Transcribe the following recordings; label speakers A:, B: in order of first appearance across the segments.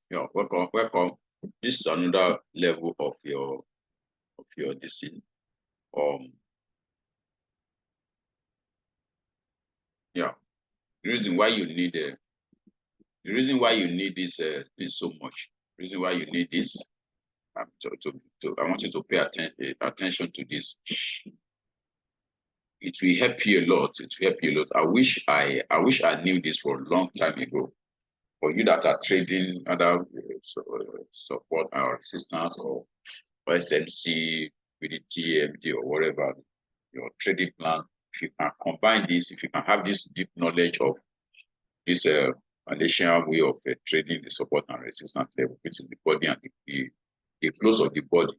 A: Yeah, welcome, welcome. This is another level of your decision. Yeah, the reason why you need the reason why you need this is so much. The reason why you need this, I want you to pay attention to this. It will help you a lot. It will help you a lot. I wish I knew this for a long time ago. For you that are trading other support or resistance or SMC, liquidity, MD, or whatever, your trading plan, if you can combine this, if you can have this deep knowledge of this Malaysian way of trading the support and resistance level, which is the body and the close of the body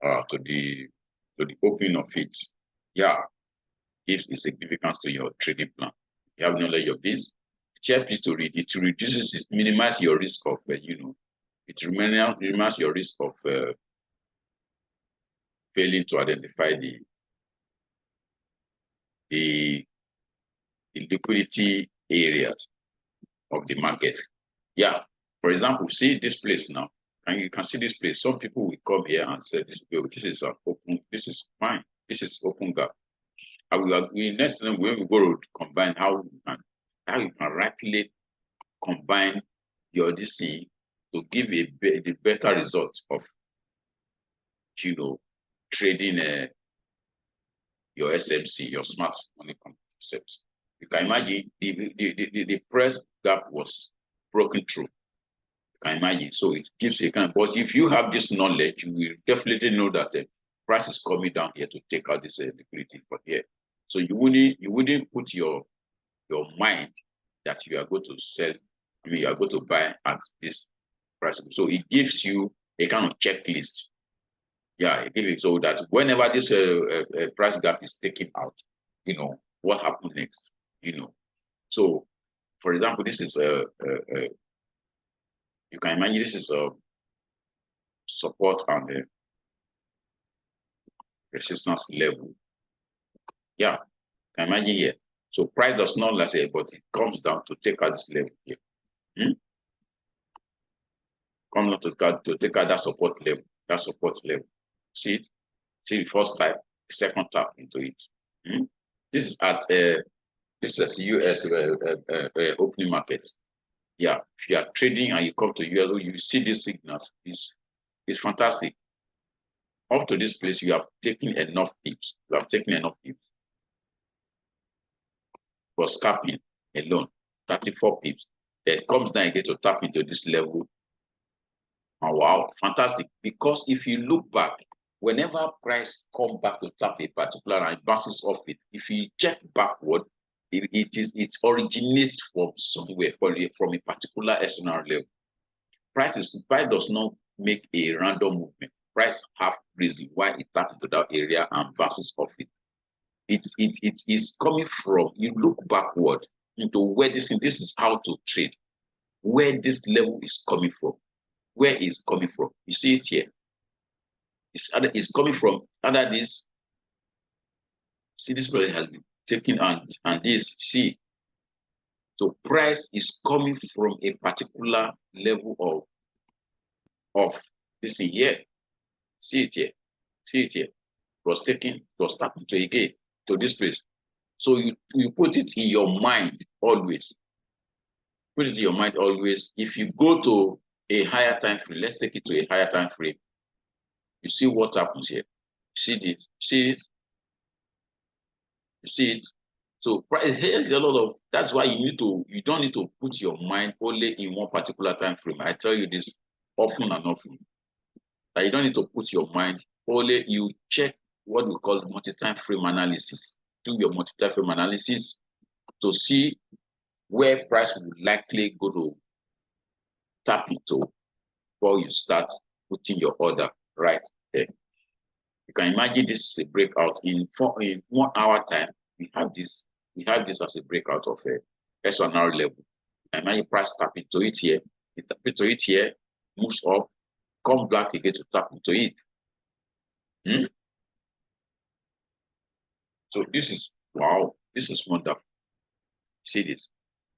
A: to the opening of it, yeah, gives a significance to your trading plan. You have knowledge of this. It helps you to read. It reduces, it minimizes your risk of, it minimizes your risk of failing to identify the liquidity areas of the market. Yeah. For example, see this place now, and you can see this place. Some people will come here and say, "This is an open. This is fine. This is open gap." And we next time when we go to combine how you can rightly combine your DC to give the better result of trading your SMC, your smart money concept. You can imagine the price gap was broken through. You can imagine. So it gives you a kind of, but if you have this knowledge, you will definitely know that the price is coming down here to take out this liquidity from here. So you wouldn't put your mind that you are going to sell, you are going to buy at this price. So it gives you a kind of checklist. Yeah, it gives it so that whenever this price gap is taken out, what happened next, So, for example, this is you can imagine this is a support and resistance level. Yeah, you can imagine here. So price does not last here, but it comes down to take out this level here. Come down to take out that support level. See it? See the first type, the second tap into it. This is at this is US opening market. Yeah, if you are trading and you come to US, you see these signals. It's fantastic. Up to this place, you have taken enough pips. You have taken enough pips for scalping alone, 34 pips. Then it comes down again to tap into this level. And wow, fantastic. Because if you look back, whenever price come back to tap a particular and bounces off it, if you check backward, it originates from somewhere, from a particular SNR level. Price does not make a random movement. Price have reason why it taps into that area and bounces off it. It is coming from, you look backward into where this is how to trade, where this level is coming from. Where is coming from? You see it here. It's coming from under this. See, this product has been taken and this, see. So price is coming from a particular level of this thing here. See it here. See it here. It was taken, it was tapped to again to this place. So you put it in your mind always. Put it in your mind always. If you go to a higher time frame, let's take it to a higher time frame. You see what happens here. See it. See it. You see it. So here's a lot of. That's why you don't need to put your mind only in one particular time frame. I tell you this often and often. That you don't need to put your mind only. You check what we call multi-timeframe analysis. Do your multi-timeframe analysis to see where price will likely go to tap into before you start putting your order right there. You can imagine this is a breakout in 1 hour time. We have this as a breakout of a SNR level. Imagine price tap into it here, it tap into it here, moves up, come back again to tap into it. So this is wow, this is wonderful. See this,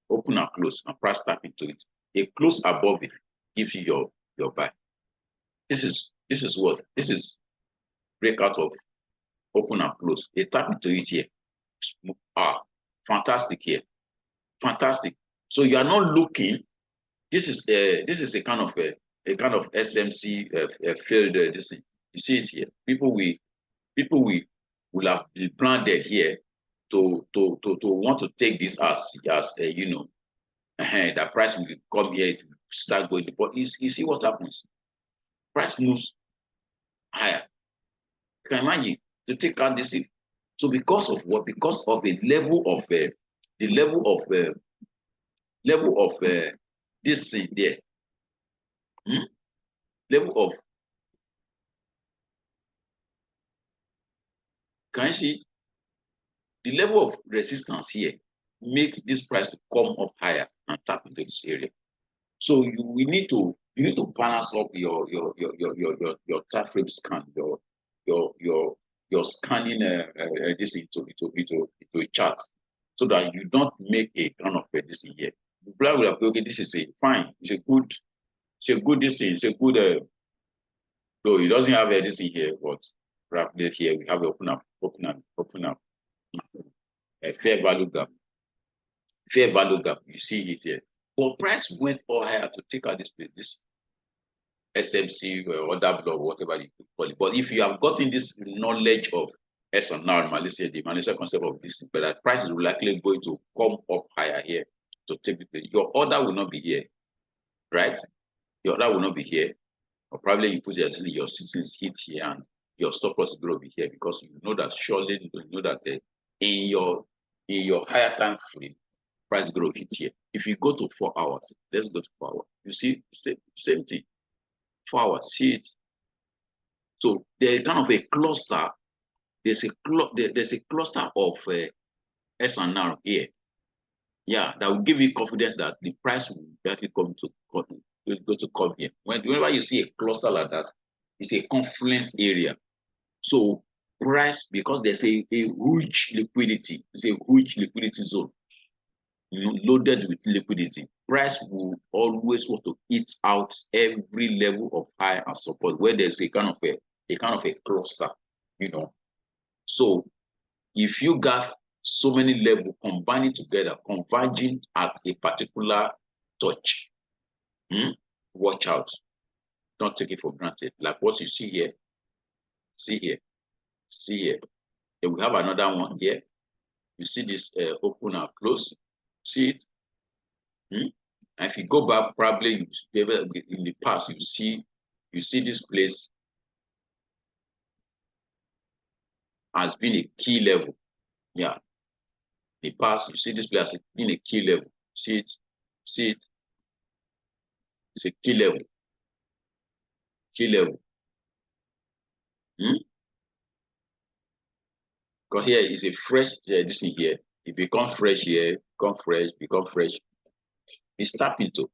A: open and close, and price tap into it. A close above it, gives you your buy. This is what this is breakout of open and close. They tap into it here. Fantastic here. Fantastic. So you are not looking. This is a kind of SMC failed this thing. You see it here. People will have been planted here to want to take this as you know, the price will come here to start going. But you see what happens. Price moves higher. You can imagine to take out this thing. So because of what? Because of a level of this thing there. Level of, can you see the level of resistance here makes this price to come up higher and tap into this area. So you need to balance up your time frame scan, your scanning this into a chart, so that you don't make a kind of this thing here. The plan will have, okay, this is a fine, it's a good this thing, it's a good so it doesn't have anything here, but probably here we have open up a fair value gap. You see it here. But price went all higher to take out this SMC or other block, whatever you call it. But if you have gotten this knowledge of SNR, Malaysia, the Malaysian concept of this, but that price is likely going to come up higher here to take it. Your order will not be here, right? Your order will not be here. Or probably you put your settings hit here and your stop loss will be here, because you know that surely you know that in your higher time frame, price growth hit here. If you go to 4 hours, let's go to 4 hours. You see same thing. 4 hours, see it. So there's kind of a cluster. There's a cluster of SNR here. Yeah, that will give you confidence that the price will actually come here. Whenever you see a cluster like that, it's a confluence area. So price, because there's a huge liquidity, it's a huge liquidity zone, loaded with liquidity. Price will always want to eat out every level of high and support where there's a kind of a cluster, So if you got so many levels combining together, converging at a particular touch, watch out. Don't take it for granted. Like what you see here, see here. Then we have another one here. You see this open and close. See it? And if you go back, probably in the past, you see this place has been a key level. Yeah. The past, you see this place has been a key level. See it? It's a key level. Because here is a fresh, this thing here. It becomes fresh here, become fresh. It's tap into.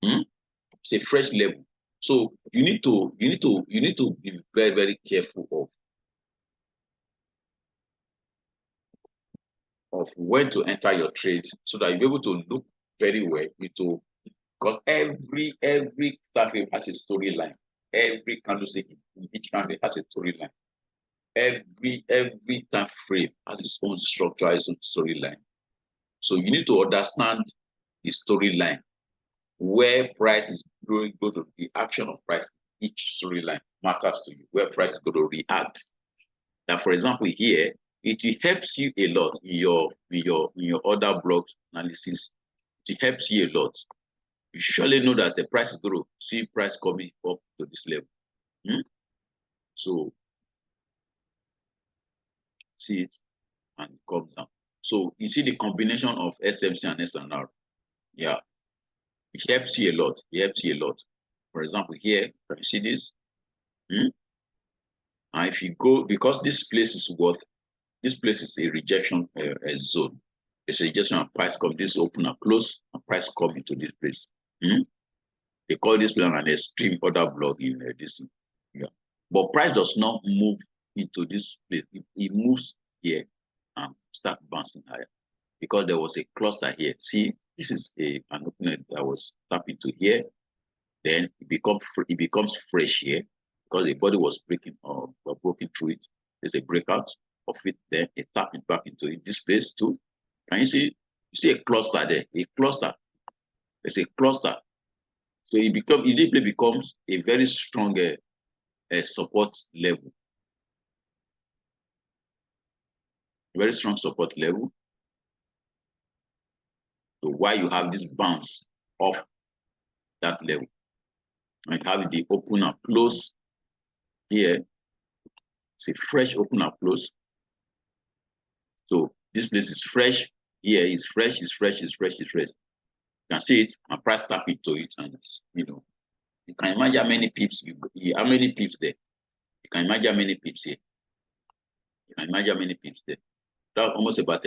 A: It's a fresh level. So you need to be very, very careful of when to enter your trade, so that you'll be able to look very well into, because every time frame has a storyline. Every candlestick in each candle has a storyline. Every time frame has its own structure, its own storyline. So you need to understand the storyline, where price is going to the action of price. Each storyline matters to you, where price is going to react. Now, for example, here it helps you a lot in your order block analysis. It helps you a lot. You surely know that the price is going to see price coming up to this level. So see it and it comes down. So you see the combination of SMC and SNR. Yeah, it helps you a lot. For example, here, you see this. And if you go, because this place is a rejection zone. It's a rejection and price come. This open and close and price come into this place. They call this plan an extreme order block in this. Yeah, but price does not move into this place. It moves here and start bouncing higher, because there was a cluster here. See, this is an opening that was tapped into here. Then it becomes fresh here because the body was breaking or broken through it. There's a breakout of it, then a tapping back into it. This place too. Can you see? You see a cluster there, a cluster. There's a cluster. So it becomes a very strong support level. Very strong support level. So why you have this bounce off that level? And have the open and close here. It's a fresh open and close. So this place is fresh. Here is fresh, is fresh, is fresh, is fresh. You can see it and price tap into it, and it's, you can imagine how many pips how many pips there. You can imagine how many pips here. You can imagine how many pips there. That's almost about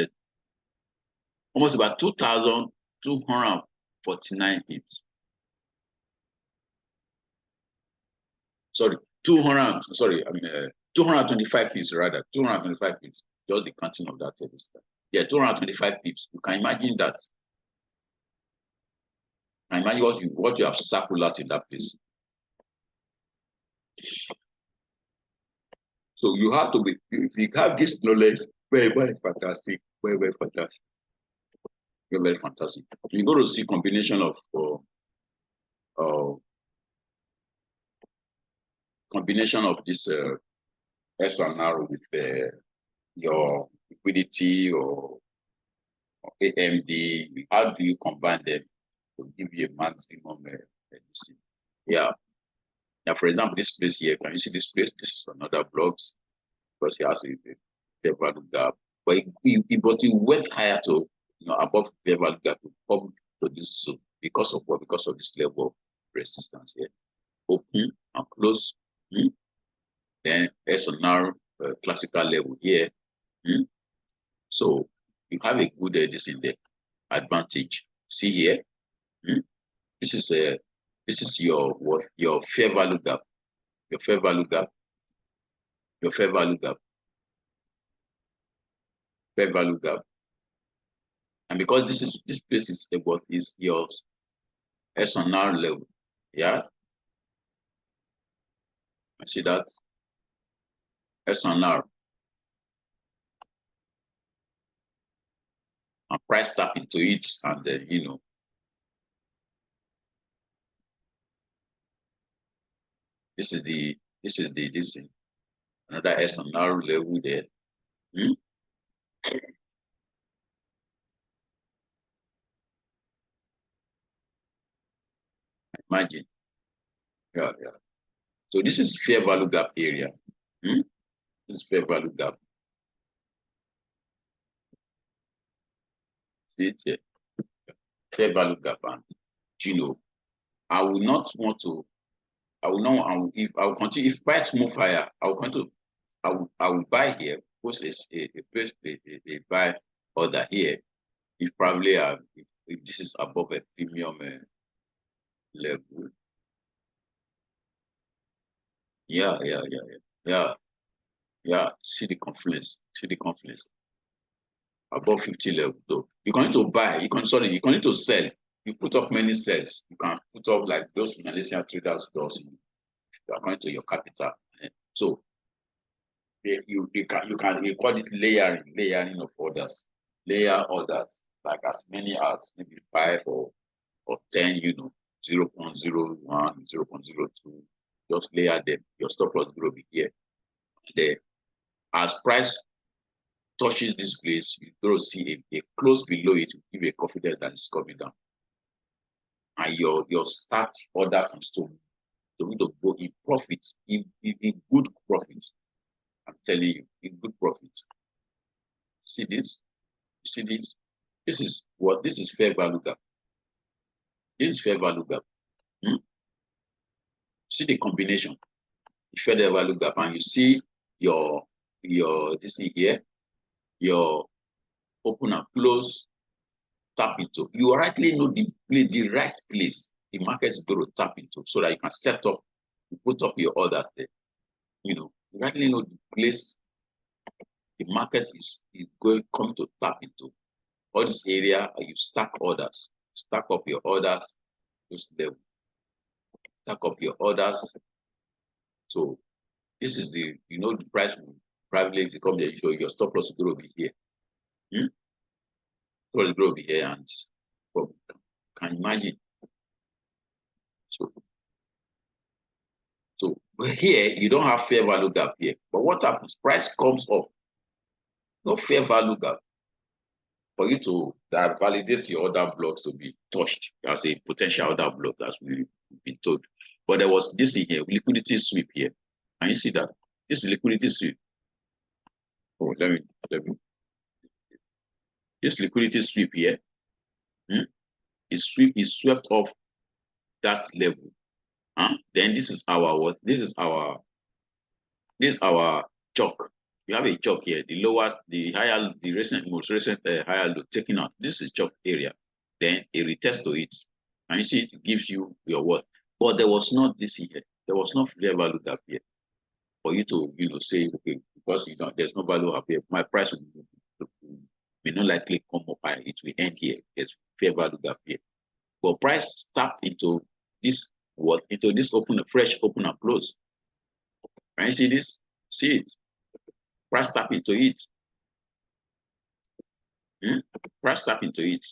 A: 2,249 pips. Sorry, 225 pips rather. 225 pips. Just the counting of that service. Yeah, 225 pips. You can imagine that. And imagine what you have circled out in that place. So you have to be, if you have this knowledge, very, very fantastic, very, very fantastic. Very, very fantastic. You're going to see combination of this SNR with your liquidity or AMD. How do you combine them to give you a maximum? Yeah. Now, for example, this place here, can you see this place? This is another block because it has a value gap. But it went higher to, above the value gap to come to this zone because of what? Because of this level of resistance here. Open and close. Then SNR classical level here. So you have a good this in the advantage. See here. This is your fair value gap. Your fair value gap. Your fair value gap. Fair value gap. And because this place is your SNR level. Yeah. I see that. SNR. And price tap into it, and then this is another SNR level there. Imagine. Yeah. So this is fair value gap area. This is fair value gap. See it here. Fair value gap, and I will not want to. I will not. If I will continue, if price move higher, I will continue. I will buy here. Post a buy order here. If probably if this is above a premium level. Yeah. See the confluence. Above 50 level. So you can need to buy. You can need to sell. You put up many sales. You can put up like those Malaysian traders does. According to your capital. So you call it layering of orders. Layer orders like as many as maybe 5 or 10, 0.01, 0.02. Just layer them. Your stop loss will be here. There. As price touches this place, you're going to see a close below it to give you a confidence that it's coming down. And your start order comes to go in profit, in good profit. I'm telling you, in good profit. See this? See this? This is what? This is fair value gap. This is fair value gap. See the combination. The fair value gap, and you see your this here, your open and close, tap into. You rightly know the right place the market is going to tap into, so that you can set up, put up your orders there. You rightly know the place the market is come to tap into. All this area, you stack orders, stack up your orders, those level. stack up your orders. So this is the, the price will probably, if you come there, so your stop loss will be here. Stop loss will be here, and can you imagine? So here you don't have fair value gap here. But what happens? Price comes up. No fair value gap. For you to validate your order blocks to be touched as a potential order block, as we've been told. But there was this here, liquidity sweep here. And you see that this liquidity sweep. Oh, let me. This liquidity sweep here is swept off that level. Then this is our what? This is our chalk. You have a chalk here. The lower, the higher, most recent higher low taken out. This is chalk area. Then a retest to it, and you see it gives you your worth. But there was not this here. There was no fair value gap here for you to say, okay, because there's no value up here, my price may not likely come up high. It will end here. There's fair value gap here. But price tap into this fresh open and close. Can you see this? See it. Price tap into it. Price tap into it.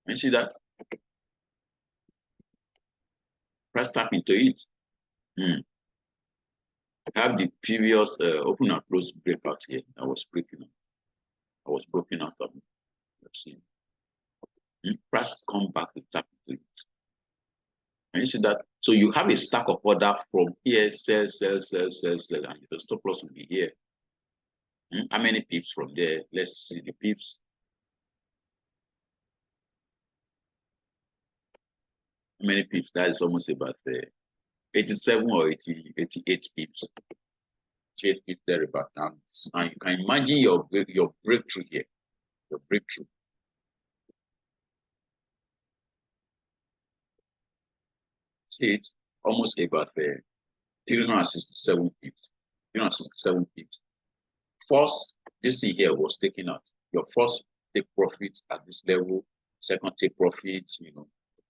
A: Can you see that? Price tap into it. I have the previous open and close breakout here. I was broken out of it. Let's see. Price come back to tap into it. And you see that? So you have a stack of order from here, sell, and the stop loss will be here. How many pips from there? Let's see the pips. How many pips? That is almost about 87 or 88 pips. 88 pips there about now. And you can imagine your breakthrough here. Your breakthrough. See it? Almost about 367 pips. 367 pips. First, this thing here was taken out. Your first take profit at this level, second take profit,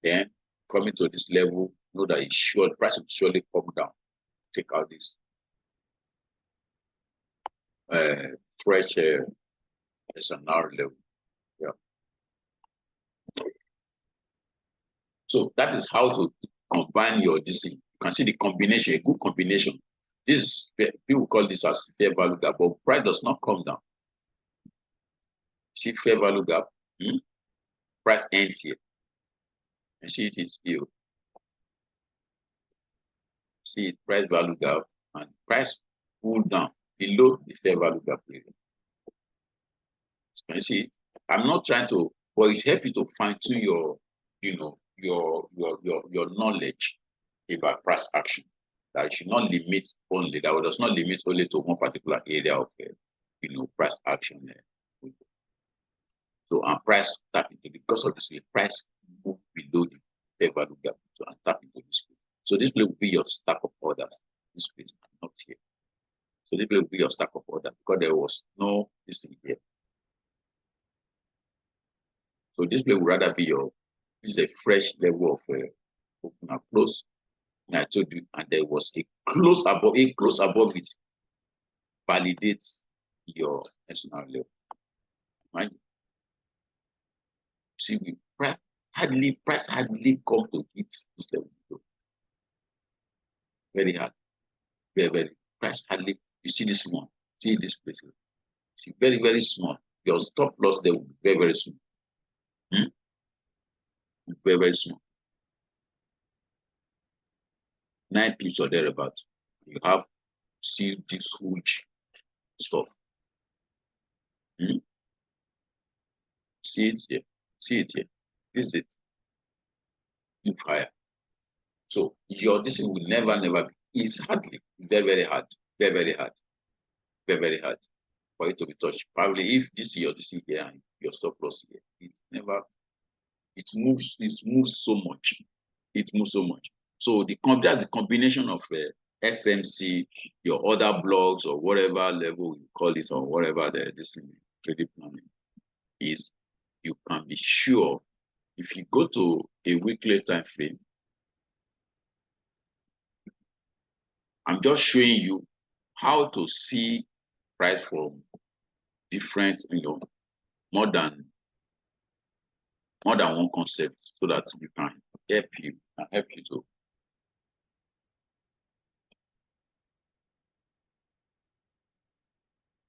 A: then coming to this level, know that it's sure the price will surely come down. Take out this fresh SNR level. Yeah. So that is how to combine your DC. You can see the combination, a good combination. This people call this as fair value gap, but price does not come down. See fair value gap, price ends here. And see it is here. See it, price value gap, and price pull down below the fair value gap area. Can you see it? I'm not trying to, but it helps you to fine-tune your, your knowledge about price action. That it should not limit only, that does not limit only to one particular area of price action. So and price tap into, because of this, the price move below the fair value gap and tap into this place. So this will be your stack of orders. This place, not here. So this will be your stack of orders because there was no this in here. So this will rather be this is a fresh level of open and close. And I told you, and there was a close above it validates your SNR level. Right? See, price hardly come to hit this level. Very hard. Very price hardly. You see this one. See this place. See, very small. Your stop loss there will be very small. Very small. 9 pips or thereabout. You have see this huge stuff. See it here. See it here. This is it. Move higher. So your this will never be. It's hardly very hard. Very hard for it to be touched. Probably if this here here and your stop loss here, it moves so much. It moves so much. So that's the combination of SMC, your other blocks or whatever level you call it, or whatever this trading planning is, you can be sure if you go to a weekly time frame. I'm just showing you how to see price from different, more than one concept, so that you can help you to.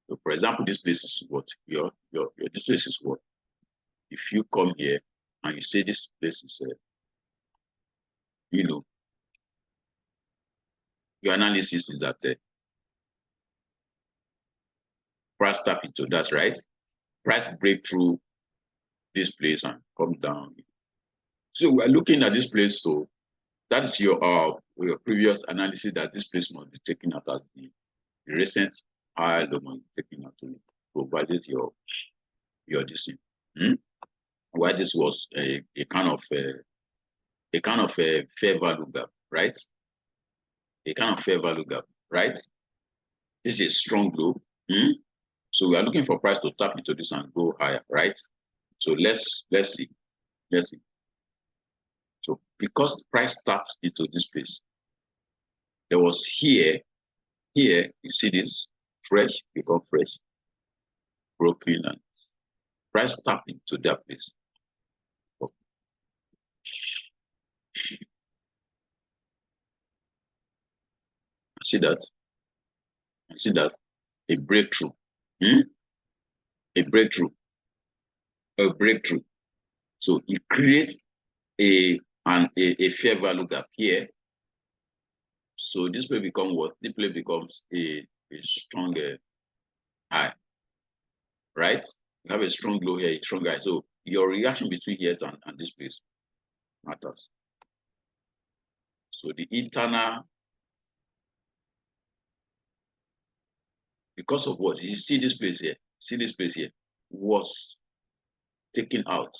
A: So for example, this place is what this place is what. If you come here and you say this place is your analysis is that price tap into that, right? Price break through this place and come down. So we're looking at this place. So that is your previous analysis, that this place must be taken out as the recent high low must be taken out to validate your decision. Why this was a kind of fair value gap, right? A kind of fair value gap, right? This is a strong low. So we are looking for price to tap into this and go higher, right? So let's see. So because the price taps into this place, there was here, you see this fresh, become fresh, broken, and price tap into that place. Okay. I see that a breakthrough. A breakthrough. So it creates a fair value gap here. So this will become what? This will becomes a stronger high, right? You have a strong low here, a strong high. So your reaction between here and this place matters. So the internal, because of what? You see this place here, was taken out.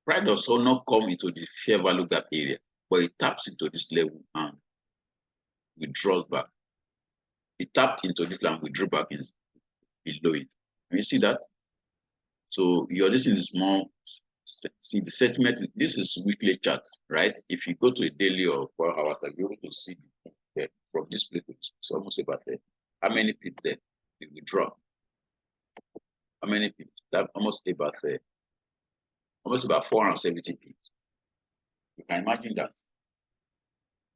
A: Price does not come into the fair value gap area, but it taps into this level and withdraws back. It tapped into this level and withdrew back below it. Can you see that? So your listing is more, see the sentiment, this is weekly chart, right? If you go to a daily or 4 hours, you'll be able to see from this place, it's almost about there. How many pips there? They withdraw. How many pips? That almost about 470 pips. You can imagine that.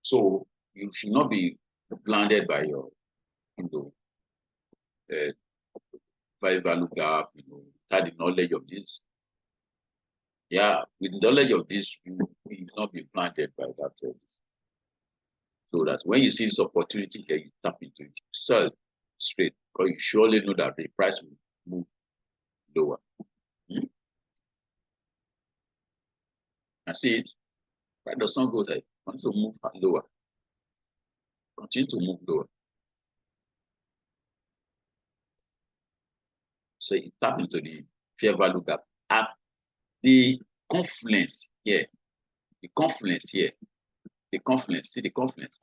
A: So you should not be blinded by your value gap, had the knowledge of this. Yeah, with the knowledge of this, you will not be blinded by that. So that when you see this opportunity here, you tap into it, sell straight, because you surely know that the price will move lower. I see it. Price does not go there. Continue to move lower. Continue to move lower. So it tap into the fair value gap at the confluence here. The confluence here. The confluence. See the confluence.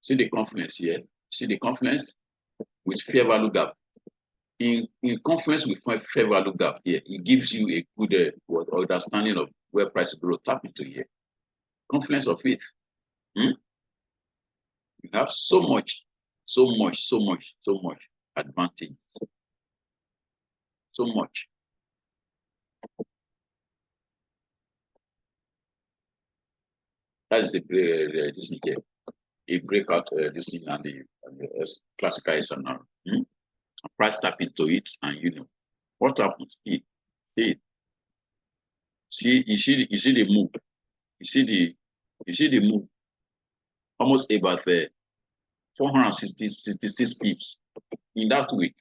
A: See the confluence here. See the confluence with fair value gap. In confluence with fair value gap here, it gives you a good understanding of where price will tap into here. Confluence of it. You have so much advantage. So much. That is this here. A breakout this thing and the classical SNR. Price tap into it, and what happens. See, you see the move. You see the move. Almost about 466 pips in that week.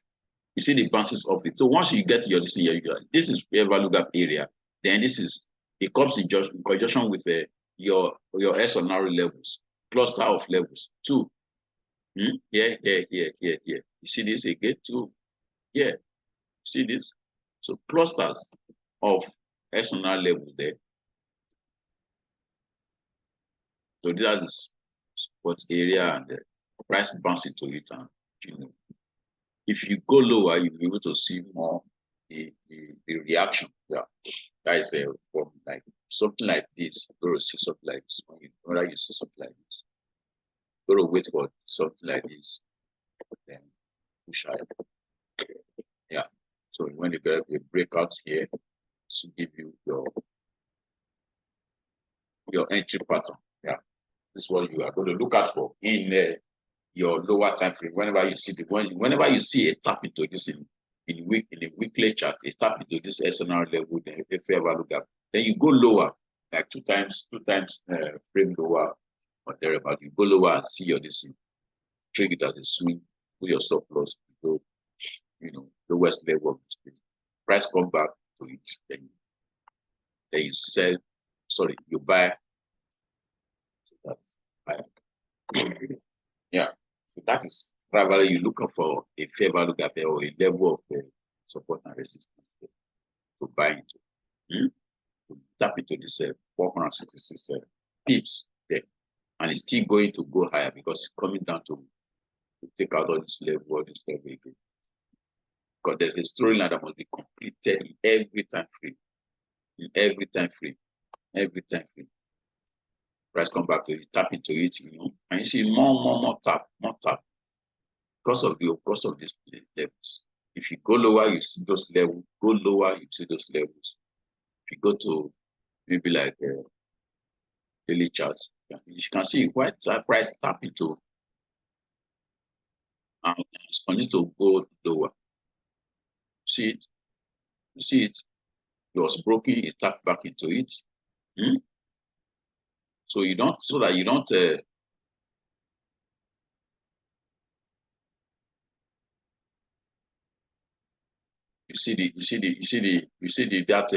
A: You see the bounces of it. So once you get to your this is fair value gap area. Then it comes in conjunction with your SNR levels. cluster of levels. 2. Here. You see this again? 2. Here. See this? So clusters of SNR levels there. So that is support area, and the price bounce into it, and if you go lower, you'll be able to see more the reaction. Yeah, that is from like something like this. You're going to see something like this. When you see something like this, you're going to wait for something like this, then push higher. Yeah. So when you get a breakout here, to give you your entry pattern. Yeah, this is what you are going to look out for in your lower time frame. Whenever you see whenever you see a tap into this in a weekly chart, a tap into this SNR level, then a fair value gap, then you go lower, like two times frame lower or thereabout. You go lower and see your this, trade it as a swing, put your stop loss, go, the worst level of this place. Price come back to it, then you sell. Sorry, you buy. So that's yeah. So that is probably you're looking for a fair value gap or a level of support and resistance to buy into. To tap into this 466 pips there, and it's still going to go higher because it's coming down to take out all this level again. Because there's a storyline that must be completed in every time frame. In every time frame. Every time frame. Price come back to it, tap into it, and you see more tap. Because of these levels. If you go lower, you see those levels. Go lower, you see those levels. If you go to maybe like daily charts, you can see why price tap into and it's continuing to go lower. See it? You see it? It was broken, it tapped back into it. So that you don't you see that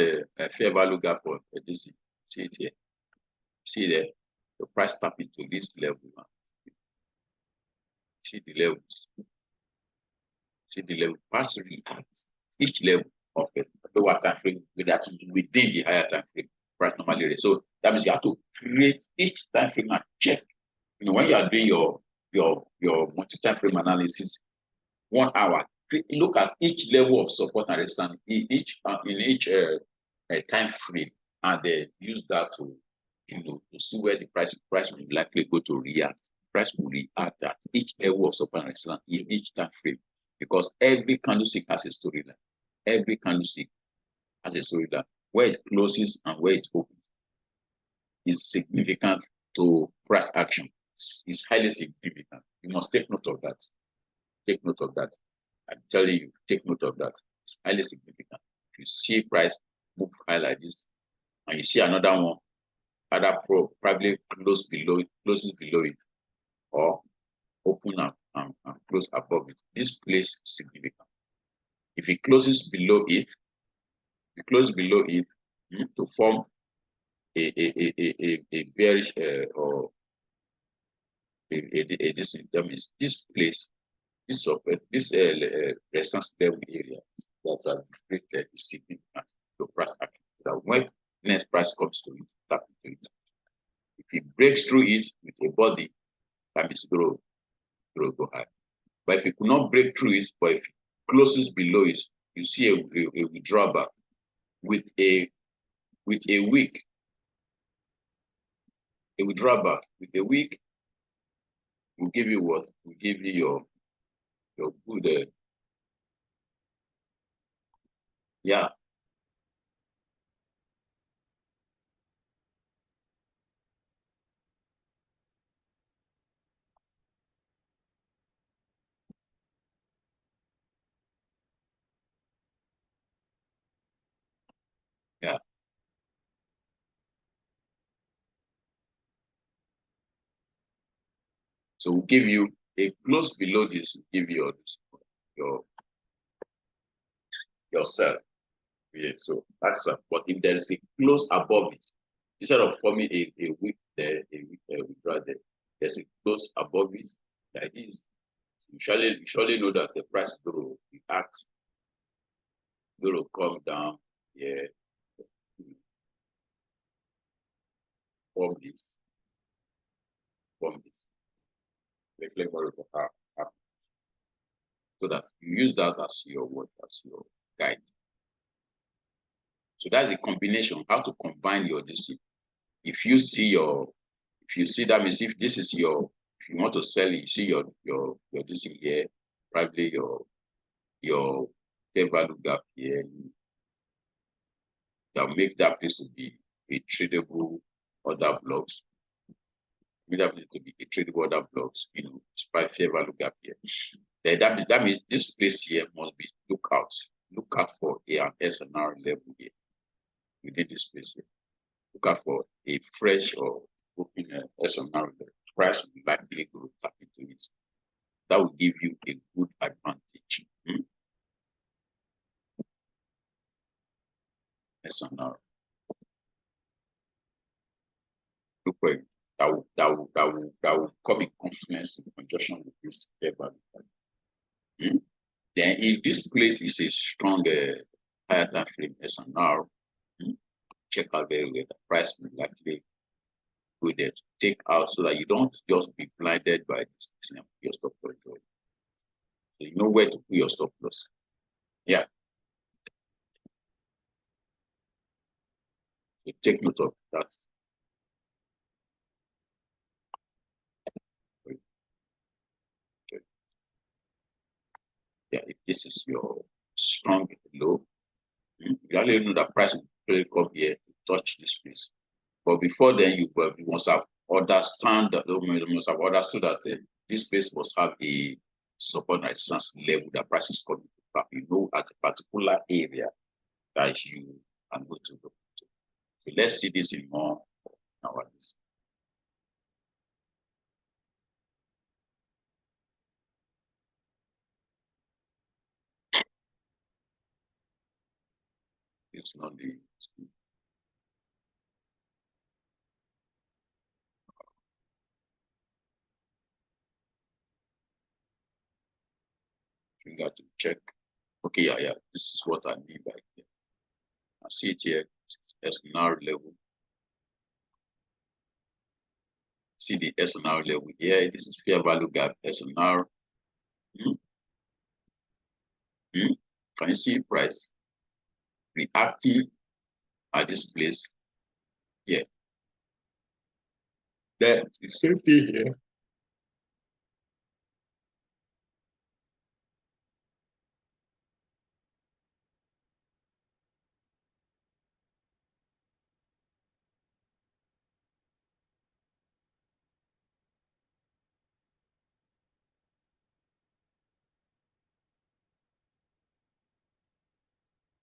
A: fair value gap for this. See it here. See there, the price tap into this level now. See the levels. See the level. Price react each level of the lower time frame within the higher time frame. Price normally raise. So that means you have to create each time frame and check. When you are doing your multi-timeframe analysis, 1 hour, look at each level of support and resistance in each time frame, and use that to see where the price will likely go to react. Price will react at each level of support and resistance in each time frame, because every candlestick has a storyline. Every candlestick has a storyline. Where it closes and where it opens is significant to price action. It's highly significant. You must take note of that. Take note of that. I'm telling you, take note of that. It's highly significant. If you see price move high like this, and you see another one, probably closes below it, or open up and close above it. This place is significant. If it closes below it, to form a bearish or that means this place, this resistance level area that are created is significant to price action. That when next price comes to it, tap into it. If it breaks through it with a body, that means go high. But if it could not break through it, but if it closes below it, you see a withdrawal back with a week. A withdrawal back with a week will give you what? Will give you your good yeah. Yeah. So we'll give you a close below this, will give you your sell. Yeah, so that's but if there is a close above it, instead of forming a wick there, a withdrawal there, there's a close above it, like this. You surely know that the price is going to react, going to come down here, form this, reflect variable R, so that you use that as your word, as your guide. So that's a combination, how to combine your DC. If you see that means if this is your, if you want to sell it, you see your DC here, probably your fair value gap here, that make that place to be a tradable order blocks. Make that place to be a tradable order blocks, despite fair value gap here. Then that means this place here must be look out for an SNR level here within this place here. Look out for a fresh or open SNR level. Price will likely go tap into it. That will give you a good advantage. SNR. Look for it. That will come in confluence in conjunction with this fair value. Then if this place is a strong higher time frame SNR, check out very well. The price will likely go there to take out so that you don't just be blinded by this your stop loss. So you know where to put your stop loss. Yeah. So take note of that. Yeah, if this is your strong low, you already know that price will come here to touch this place. But before then, you must have understood that this place must have a support resistance level that price is coming to. You know, at a particular area that you are going to go to. So let's see this in more nowadays. It's not the you got to check. Okay, yeah. This is what I mean by here. I see it here, SNR level. See the SNR level here. This is fair value gap SNR. Can you see price reacting at this place? Yeah. Then the same thing here.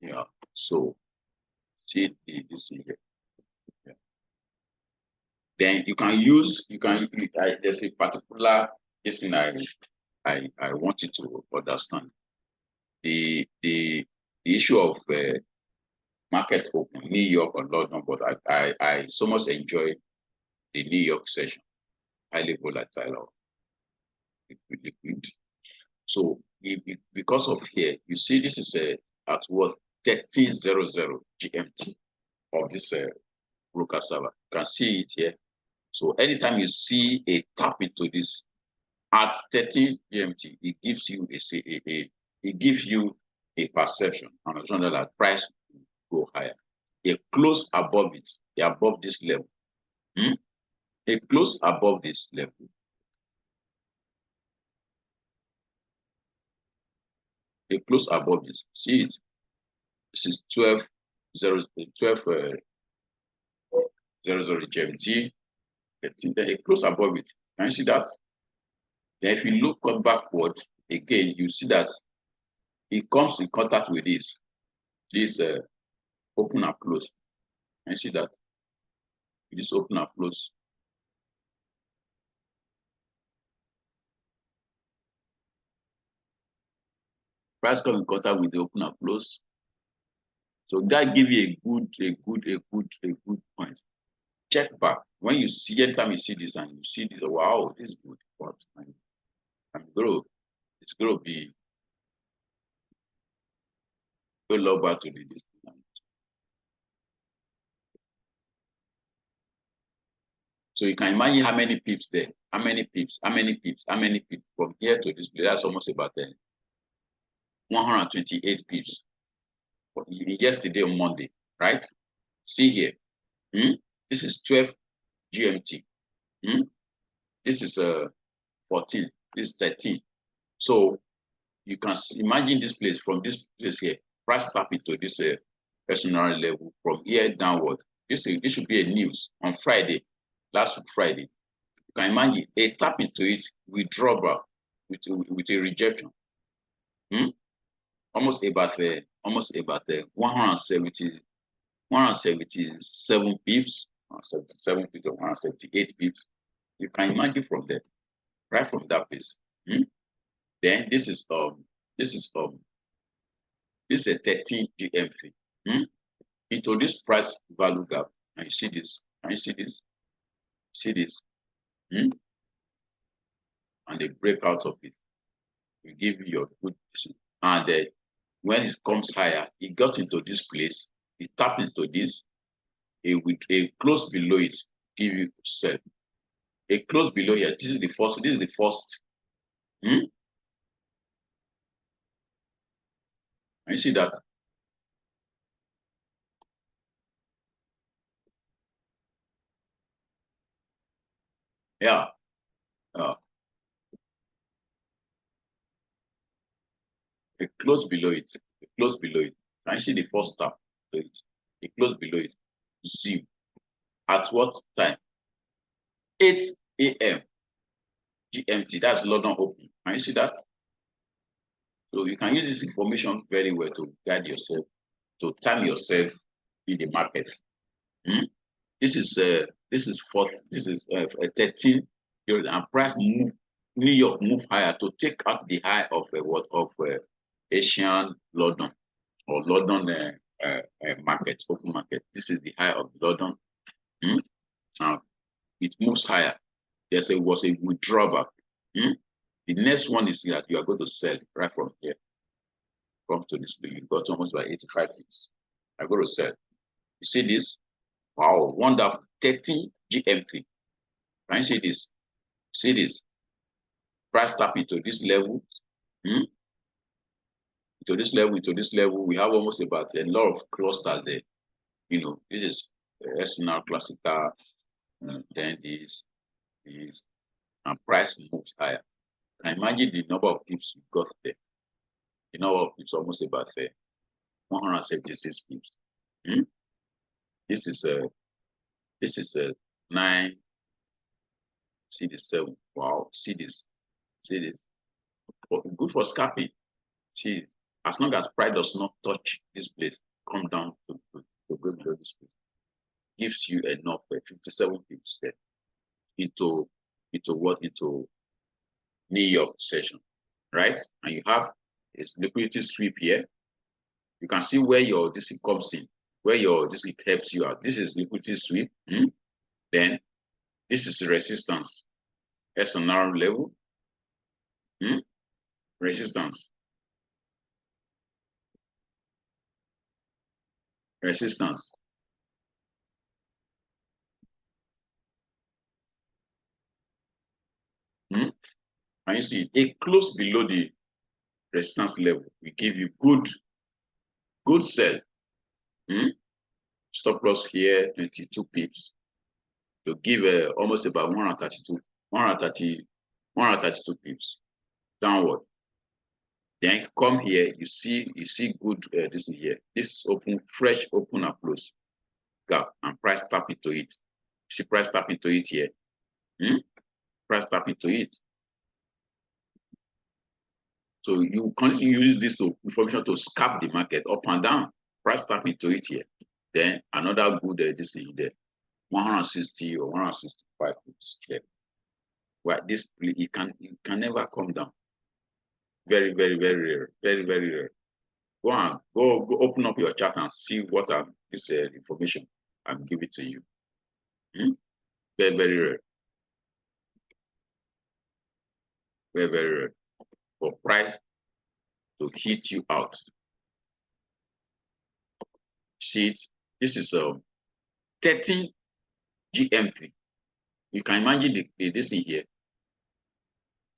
A: Yeah. So see this here. Yeah. Then you can use there's a particular thing I want you to understand. The issue of market open, New York or London, but I so much enjoy the New York session, highly volatile or liquid. So because of here, you see this is at worth 1300 GMT of this broker server. You can see it here. So anytime you see a tap into this at 13 GMT, it gives you a perception and a that price will go higher. A close above it, above this level. A close above this level. A close above this. See it. This is 12 GMT. Then a close above it. Can you see that? Then if you look backward again, you see that it comes in contact with this open and close. Can you see that? This open and close. Price come in contact with the open and close. So that gives you a good point. check back. When you see, anytime you see this and you see this, wow, this is good. But it's going to be go low back to this. So you can imagine how many pips there, how many pips from here to this place. That's almost about 128 pips. Yesterday on Monday, right? See here. This is 12 GMT. This is 14. This is 13. So you can imagine this place from this place here. Price tap into this SNR level from here downward. This should be a news on Friday, last week Friday. You can imagine a tap into it, withdraw back with a rejection. Almost about 177 pips, 177 pips or 178 pips. You can imagine from there, right from that place. Then this is a 13 GMT into this price value gap. And you see this? Can you see this? See this? And they break out of it. You give you your good position. And when it comes higher, it got into this place, it taps into this, with a close below it, give you sell. A close below here, this is the first. And you see that? Yeah. A close below it. A close below it. Can you see the first tap? A close below it. Zero. At what time? 8 a.m. GMT. That's London open. Can you see that? So you can use this information very well to guide yourself, to time yourself in the market. This is a 13 period, and price move. New York move higher to take out the high of Asian London or London market, open market. This is the high of London. Now it moves higher. There was a withdrawal. The next one is that you are going to sell right from here. Come to this, you got almost by 85 pips. I'm going to sell. You see this? Wow, wonderful. 13 GMT. Can you see this? See this? Price tap into this level. Into this level, we have almost about a lot of clusters there. This is SNR classical, then this, and price moves higher. And imagine the number of pips you got there. The number of pips almost about 176 pips. This is a 9. See the 7. Wow, see this. Good for scalping. See, as long as price does not touch this place, come down to go below this place, gives you enough 57 pips there into New York session, right? And you have this liquidity sweep here. You can see where your DC comes in, where your DC helps you out. This is liquidity sweep. Then this is resistance, SNR level. Resistance. And you see a close below the resistance level, we give you good sell. Stop loss here 22 pips to give almost about 132 pips downward. Then come here, you see good this is here. This is open, fresh open and close gap, and price tap into it. See price tap into it here. Price tap into it. So you continue to use this information to scalp the market up and down. Price tap into it here. Then another good this is there. 160 or 165 pips here. Well, this it can never come down. Very, very, very rare. Very, very rare. Go open up your chart and see what this information I'm giving to you. Hmm? Very, very rare. Very, very rare for price to hit you out. See it? This is 13 GM3. You can imagine this thing here.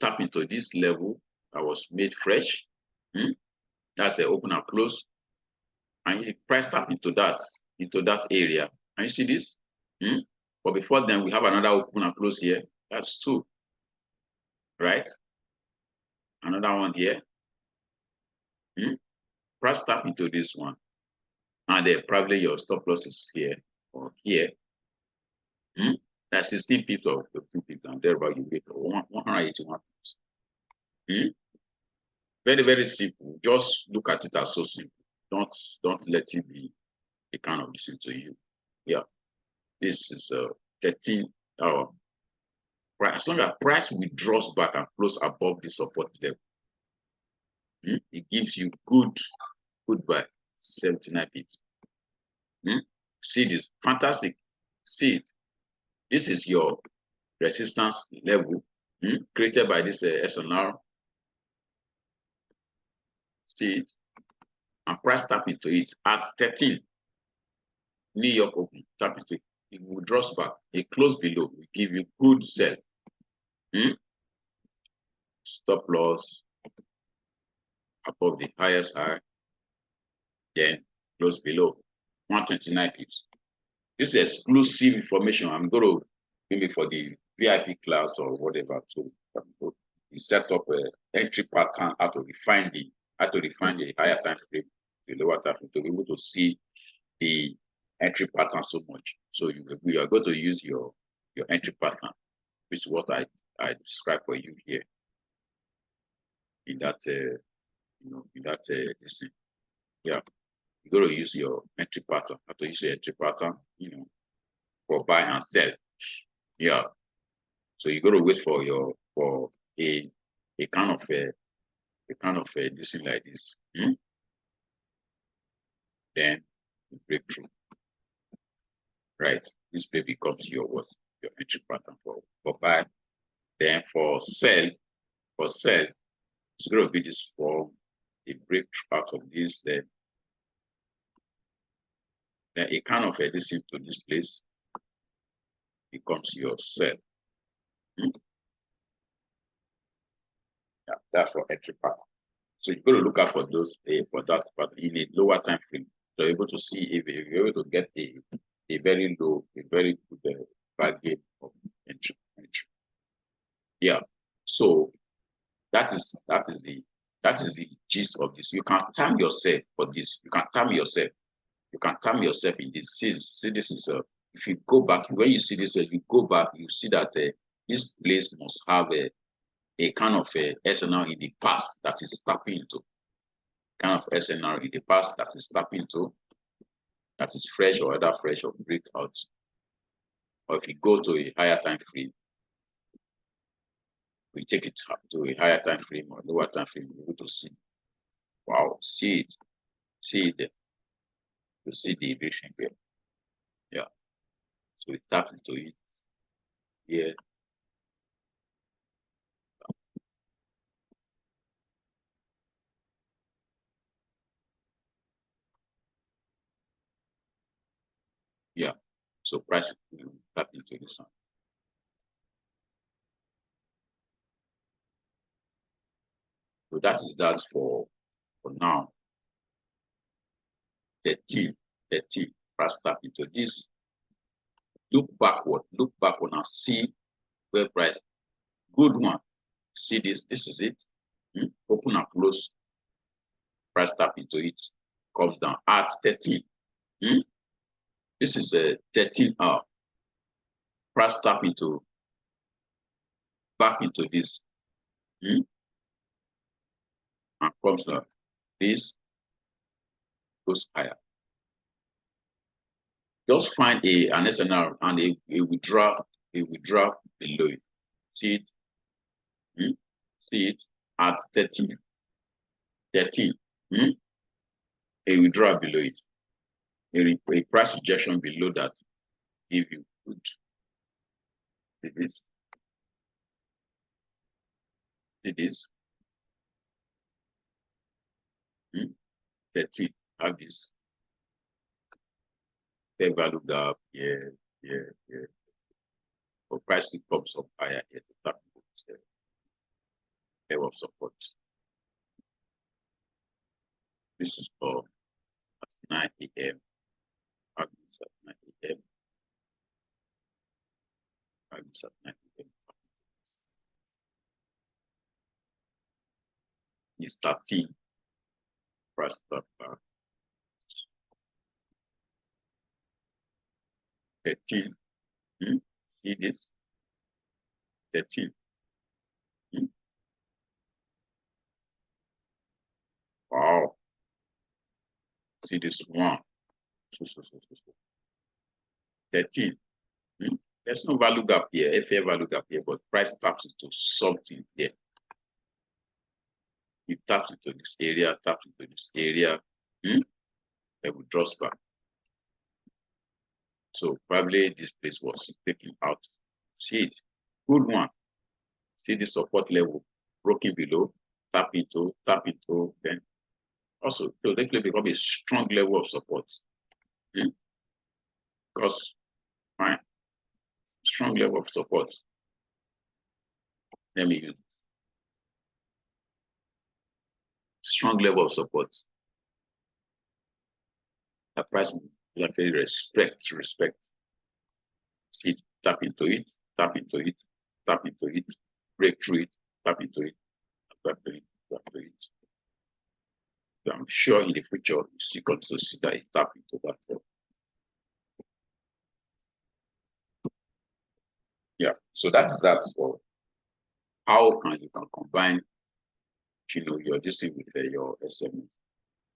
A: Tap into this level that was made fresh. That's a open and close. And you price tap into that area. And you see this? But before then, we have another open and close here. That's 2. Right? Another one here. Price tap into this one. And then probably your stop loss is here or here. That's 16 pips or 15 pips, and thereby you make 181 pips. Very, very simple. Just look at it as so simple. Don't let it be a kind of listen to you. Yeah. This is 13 hour. As long as price withdraws back and close above the support level, it gives you good buy, 79 pips. See this, fantastic. See it. This is your resistance level created by this SNR. See it, and price tap into it at 13. New York open, tap into it. It withdraws back. It close below. We give you good sell. Stop loss above the highest high, then close below 129 pips. This is exclusive information. I'm going to maybe for the VIP class or whatever. So we set up an entry pattern how to refine the higher time frame, the lower time frame, to be able to see the entry pattern so much. So we are going to use your entry pattern, which is what I described for you here in that this thing. Yeah, you're going to use your entry pattern. How to use your entry pattern, for buy and sell. Yeah. So you're going to wait for a kind of this thing like this. Then you break through. Right. This becomes your entry pattern for buy. Then for sell, it's going to be this form. A breakthrough out of this, then a kind of addition to this place becomes your sell. Yeah, that's for entry pattern. So you're going to look out for those for that, but in a lower time frame, so you're able to see if you're able to get a very low, a very good bargain of entry. Yeah. So that is the gist of this. You can time yourself for this. You can time yourself. You can time yourself in this. See this is if you go back, when you see this, you go back, you see that this place must have a kind of SNR in the past that is tapping into. Kind of SNR in the past that is tapping into, that is fresh or either fresh or breakout. Or if you go to a higher time frame, we take it to a higher time frame or lower time frame, we're able to see. Wow, see it there. You see the direction there. Yeah. So we tap into it here. Yeah. So price tap into this one. So that is that for now. 13. Price tap into this. Look backward and see where price. Good one. See this is it. Open and close. Price tap into it. Comes down at 13. This is a 13 hour. Price tap into back into this. And comes down. This goes higher. Just find an SNR and a withdraw below it. See it? See it at 13. A withdrawal below it. A price rejection below that give you good See this. See this. 13. Have this. Fair value gap. Yeah. For price to comes up higher here to tap the level of support. This is for 9 a.m. Have this at 9 a.m. Have this at 9 a.m. It's 13. Price stop 13. See this? 13. Wow. See this one. 13. There's no value gap here, a fair value gap here, but price taps into something there. It taps into this area, taps into this area. Then we draws back. So probably this place was taken out. See it. Good one. See the support level broken below, tap into, then also so they could become a strong level of support. Because fine, strong level of support. Let me use strong level of support. The price will actually respect. See it, tap into it, break through it, tap into it, tap into it. So I'm sure in the future you can also see that it tap into that. Yeah, so that's for how you can combine your this thing with your SME.